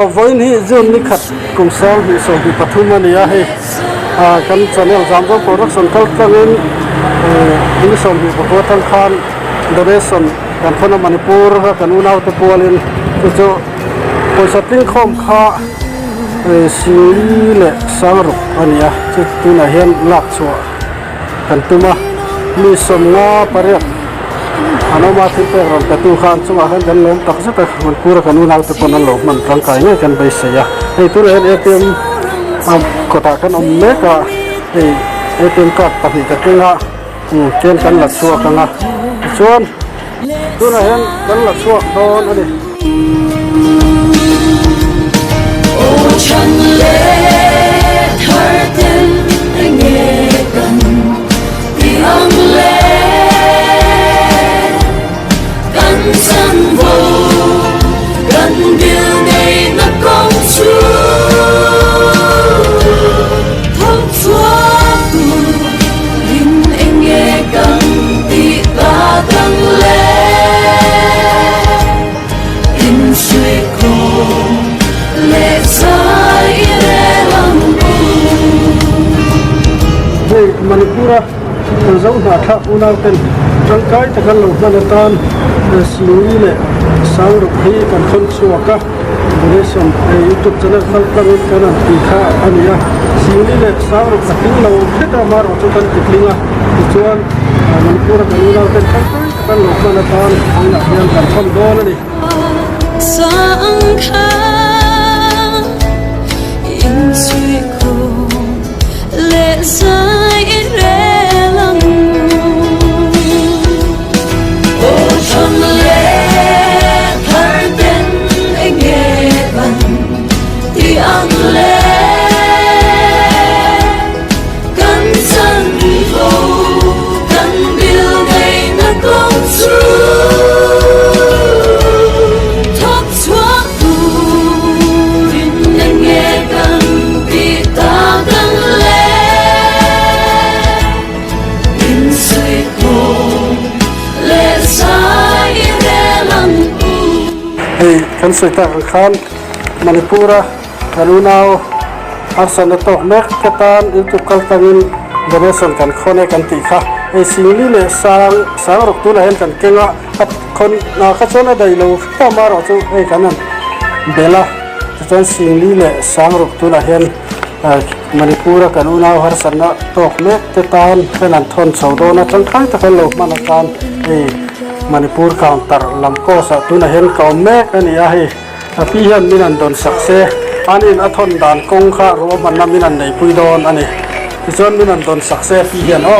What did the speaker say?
với ní dương ní khát cùng sang bị sầu bị pathu mà nia hay kan channel Zamzo production kal tangin ini sầu bị pathu thang khan donation kan thona Manipur kan unau te pualin cho poisa ting khom kha sili le sangruk ania chu tuna hian lak chua kan tuma mi somna pare anoma thipe ron ta tu khan chuma han kan lom tak sa ta man pura kan unau te pon lo man tang kai nge kan bai se ya ei tu ren ATM kota kan omme ka ei ATM card pa hi ka kenga ken kan la chua kanga chuan tuna hian kan la chua don ani chẳng lẽ thở tên anh nghe cần thì ông lẽ cần sân vô cần điều này nó công chúa thông xóa nhưng anh nghe cần thì ta đang lẽ in suy khổ lệ rơi lệ lòng hey Manipura zau na tha unau ten rangkai takal lo manatan sili le sang ru hi kan khon chuaka donation YouTube channel kal tangin kana tikha ania sili le sang ru pating lo theta mar o chukan tiklinga chuan Manipura kan unau ten rangkai takal lo manatan angna hian kan khon don ani sang kha suy khổ lệ rơi rẽ lòng ô trong lẽ thở tên anh nghe bằng thì ăn lẽ cắn chân vô cắn điều này nó công chúa thóc xóa kan soita khan Manipura karunau arsana to mek ketan YouTube kal tangin donation kan khone kan ti kha ei sili le sang rok tu la hen kan kenga at khon na kha chona dai lo pa maro chu ei kanan bela chuan sili le sang rok tu la hen Manipura karunau arsana to mek ketan henan thon chaudona tang khai ta lo manakan ei Manipur counter lamko sa tuna hen kaume ani ahi api hian minan don sakse anin athon dan kong kha ro manna minan nei puidon ani chuan minan don sakse pi hian o